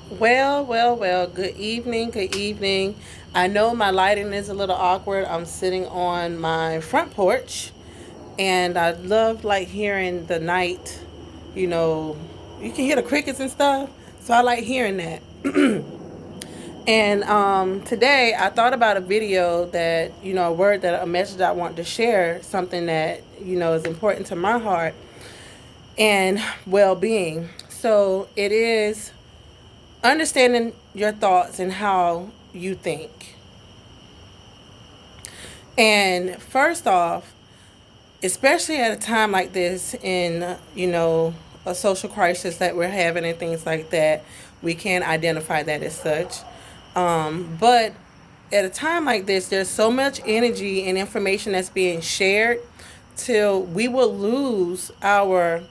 Well, good evening, good evening. I know my lighting is a little awkward. I'm sitting on my front porch and I love like hearing the night, you know, you can hear the crickets and stuff. So I like hearing that. And today I thought about a video that, a message I want to share, something that, is important to my heart and well being. So it is understanding your thoughts and how you think. And first off, especially at a time like this in, a social crisis that we're having and things like that, we can identify that as such. But at a time like this, there's so much energy and information that's being shared till we will lose our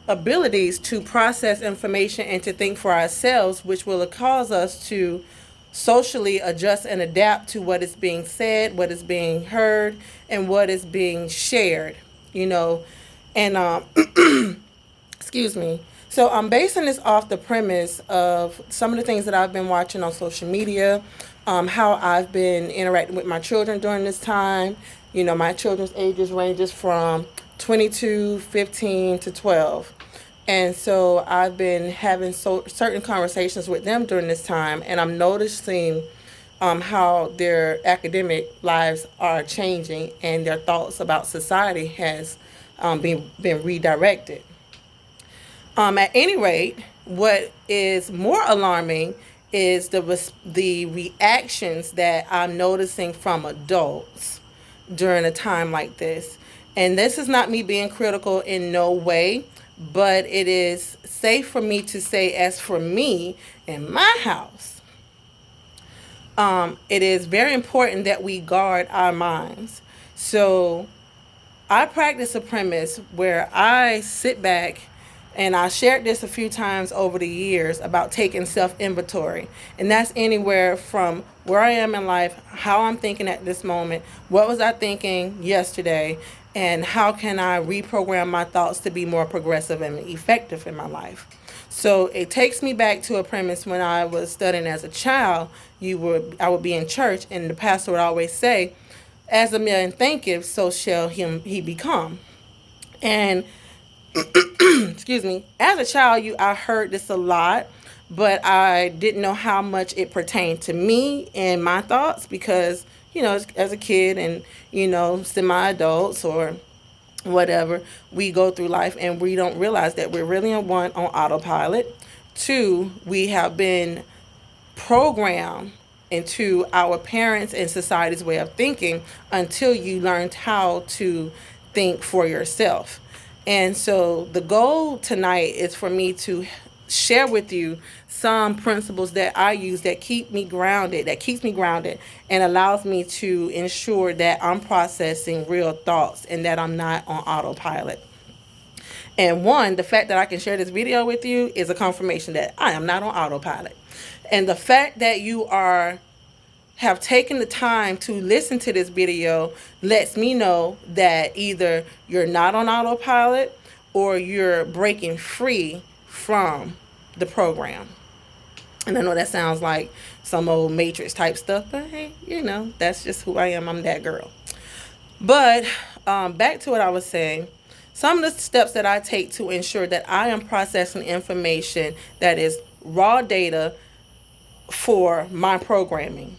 abilities to process information and to think for ourselves, which will cause us to socially adjust and adapt to what is being said, what is being heard, and what is being shared, you know. And excuse me. So I'm basing this off the premise of some of the things that I've been watching on social media, how I've been interacting with my children during this time. My children's ages ranges from 22, 15 to 12. And so I've been having certain conversations with them during this time, and I'm noticing how their academic lives are changing and their thoughts about society has been redirected. At any rate, what is more alarming is the reactions that I'm noticing from adults during a time like this. And this is not me being critical in no way, but it is safe for me to say, as for me in my house, it is very important that we guard our minds. So I practice a premise where I sit back, and I shared this a few times over the years about taking self inventory. And that's anywhere from where I am in life, how I'm thinking at this moment, what was I thinking yesterday, and how can I reprogram my thoughts to be more progressive and effective in my life. So it takes me back to a premise when I was studying as a child. I would be in church, and the pastor would always say, "As a man thinketh, so shall he become." And excuse me, as a child, I heard this a lot, but I didn't know how much it pertained to me and my thoughts because, as a kid and, semi-adults or whatever, we go through life and we don't realize that we're really on autopilot. Two, we have been programmed into our parents and society's way of thinking until you learned how to think for yourself. And so the goal tonight is for me to share with you some principles that I use that keeps me grounded and allows me to ensure that I'm processing real thoughts and that I'm not on autopilot. And one, the fact that I can share this video with you is a confirmation that I am not on autopilot. And the fact that you have taken the time to listen to this video lets me know that either you're not on autopilot or you're breaking free from the program. And I know that sounds like some old Matrix type stuff, but hey, that's just who I am. I'm that girl. But back to what I was saying. Some of the steps that I take to ensure that I am processing information that is raw data for my programming.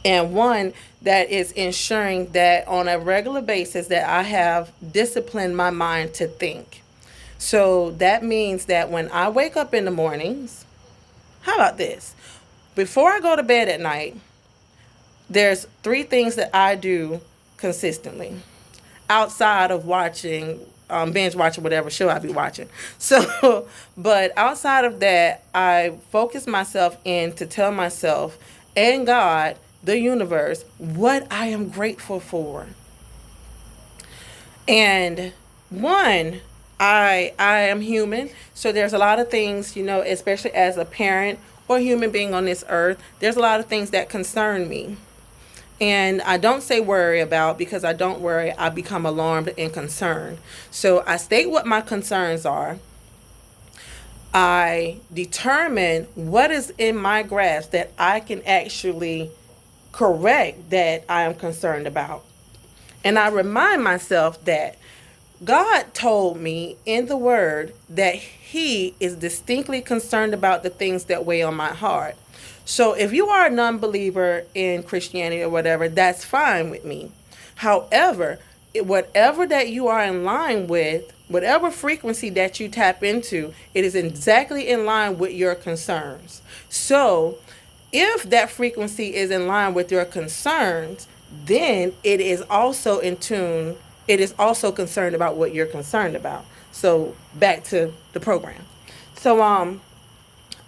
And one that is ensuring that on a regular basis that I have disciplined my mind to think. So that means that when I wake up in the mornings, how about this? Before I go to bed at night, there's three things that I do consistently outside of watching, binge watching whatever show I be watching. So, but outside of that, I focus myself in to tell myself and God, the universe, what I am grateful for. And one, I am human, so there's a lot of things, especially as a parent or human being on this earth, there's a lot of things that concern me. And I don't say worry about, because I don't worry, I become alarmed and concerned. So I state what my concerns are. I determine what is in my grasp that I can actually correct that I am concerned about. And I remind myself that God told me in the Word that He is distinctly concerned about the things that weigh on my heart. So if you are a non believer in Christianity or whatever, that's fine with me. However, whatever that you are in line with, whatever frequency that you tap into, it is exactly in line with your concerns. So if that frequency is in line with your concerns, then it is also in tune. It is also concerned about what you're concerned about. So back to the program. So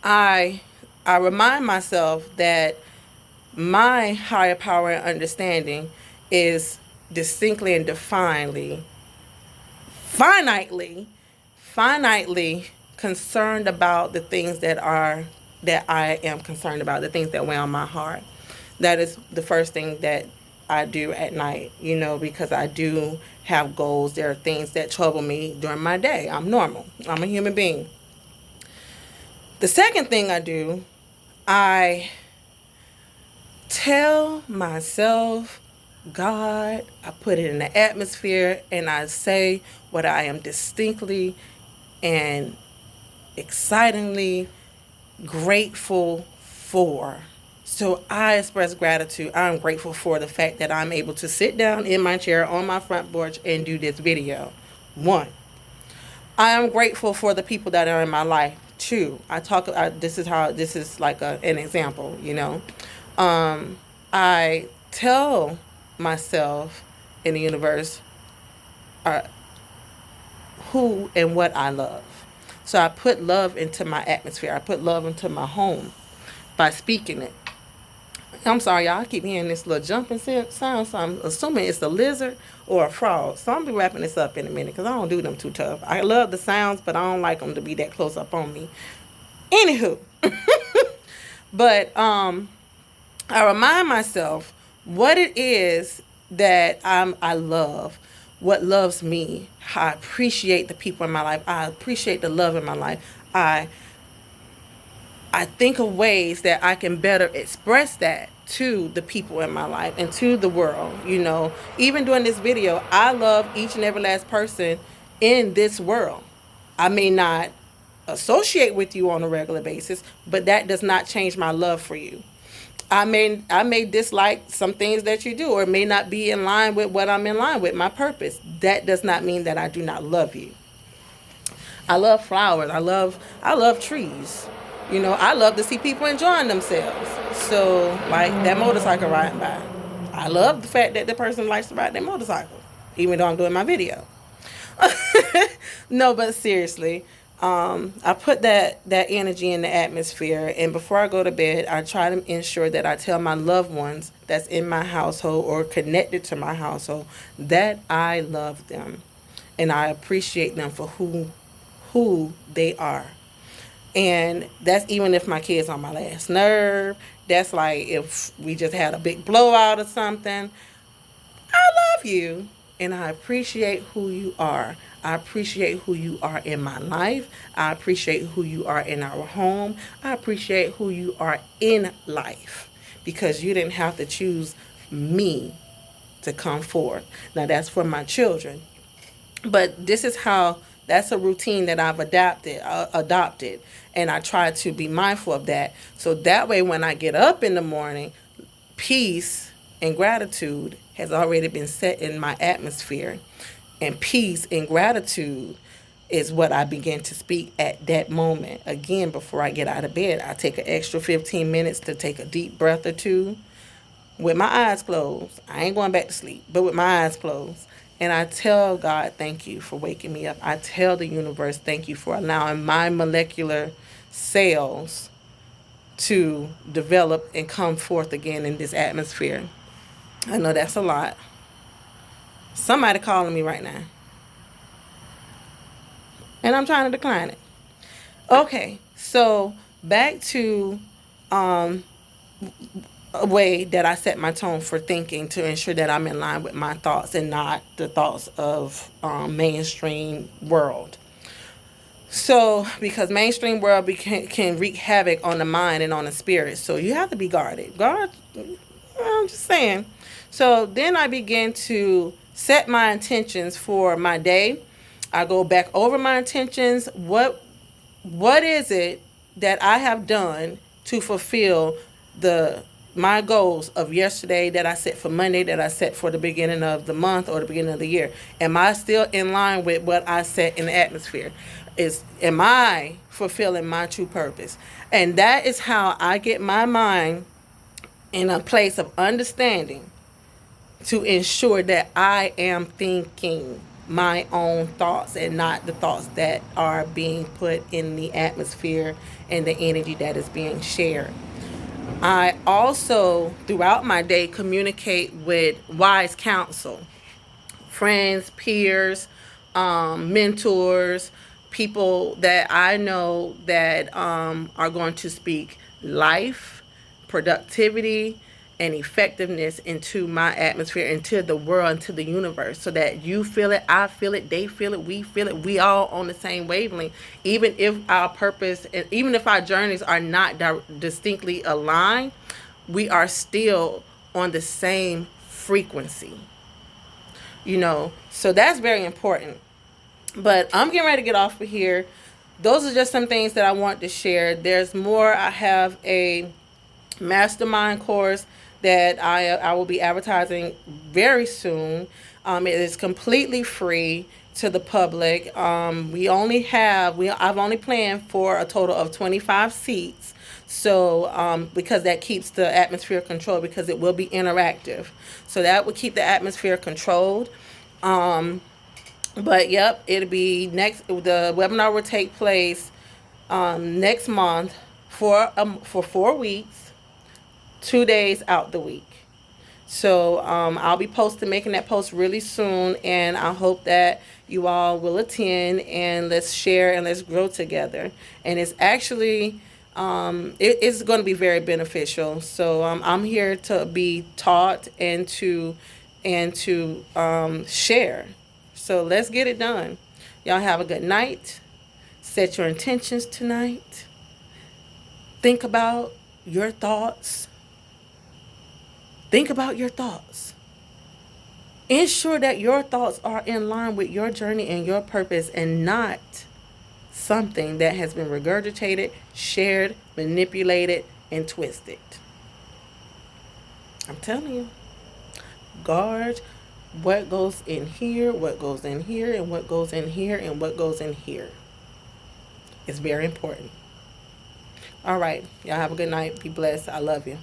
I I remind myself that my higher power and understanding is distinctly and definitely, finitely, finitely concerned about the things that I am concerned about, the things that weigh on my heart. That is the first thing that I do at night, because I do have goals. There are things that trouble me during my day. I'm normal. I'm a human being. The second thing I do, I tell myself, God, I put it in the atmosphere, and I say what I am distinctly and excitingly grateful for. So I express gratitude. I'm grateful for the fact that I'm able to sit down in my chair on my front porch and do this video. One, I am grateful for the people that are in my life. Two, this is like an example, I tell myself in the universe uh, who and what I love. So I put love into my atmosphere. I put love into my home by speaking it. I'm sorry, y'all. I keep hearing this little jumping sound, so I'm assuming it's a lizard or a frog. So I'm be wrapping this up in a minute because I don't do them too tough. I love the sounds, but I don't like them to be that close up on me. Anywho, but I remind myself what it is that I love, what loves me. How I appreciate the people in my life. I appreciate the love in my life. I think of ways that I can better express that to the people in my life and to the world. Even during this video, I love each and every last person in this world. I may not associate with you on a regular basis, but that does not change my love for you. I may dislike some things that you do, or it may not be in line with what I'm in line with, my purpose. That does not mean that I do not love you. I love flowers. I love trees. I love to see people enjoying themselves. So, like that motorcycle riding by. I love the fact that the person likes to ride their motorcycle, even though I'm doing my video. No, but seriously, I put that energy in the atmosphere, and before I go to bed, I try to ensure that I tell my loved ones that's in my household or connected to my household that I love them, and I appreciate them for who they are. And that's even if my kid's on my last nerve. That's like if we just had a big blowout or something. I love you, and I appreciate who you are. I appreciate who you are in my life. I appreciate who you are in our home. I appreciate who you are in life, because you didn't have to choose me to come forth. Now that's for my children. But that's a routine that I've adopted, and I try to be mindful of that. So that way when I get up in the morning, peace and gratitude has already been set in my atmosphere. And peace and gratitude is what I begin to speak at that moment. Again, before I get out of bed, I take an extra 15 minutes to take a deep breath or two with my eyes closed. I ain't going back to sleep, but with my eyes closed. And I tell God, thank you for waking me up. I tell the universe, thank you for allowing my molecular cells to develop and come forth again in this atmosphere. I know that's a lot. Somebody calling me right now, and I'm trying to decline it. Okay, so back to a way that I set my tone for thinking to ensure that I'm in line with my thoughts and not the thoughts of mainstream world. So, because mainstream world can wreak havoc on the mind and on the spirit. So you have to be guarded. Guard, I'm just saying. So then I begin to set my intentions for my day. I go back over my intentions. What is it that I have done to fulfill the my goals of yesterday that I set for Monday, that I set for the beginning of the month or the beginning of the year? Am I still in line with what I set in the atmosphere? Am I fulfilling my true purpose? And that is how I get my mind in a place of understanding to ensure that I am thinking my own thoughts and not the thoughts that are being put in the atmosphere and the energy that is being shared. I also, throughout my day, communicate with wise counsel, friends, peers, mentors, people that I know that are going to speak life, productivity, and effectiveness into my atmosphere, into the world, into the universe, so that you feel it, I feel it, they feel it, we all on the same wavelength. Even if our purpose, and even if our journeys are not distinctly aligned, we are still on the same frequency. So that's very important. But I'm getting ready to get off of here. Those are just some things that I want to share. There's more. I have a mastermind course that I will be advertising very soon. It is completely free to the public. I've only planned for a total of 25 seats. So because that keeps the atmosphere controlled, because it will be interactive. So that will keep the atmosphere controlled. But yep, it'll be next. The webinar will take place next month for 4 weeks, 2 days out the week. So I'll be making that post really soon, and I hope that you all will attend, and let's share and let's grow together. And it's actually it's going to be very beneficial. So I'm here to be taught and to share. So let's get it done. Y'all have a good night. Set your intentions tonight. Think about your thoughts. Think about your thoughts. Ensure that your thoughts are in line with your journey and your purpose, and not something that has been regurgitated, shared, manipulated, and twisted. I'm telling you. Guard what goes in here, what goes in here, and what goes in here, and what goes in here. It's very important. All right. Y'all have a good night. Be blessed. I love you.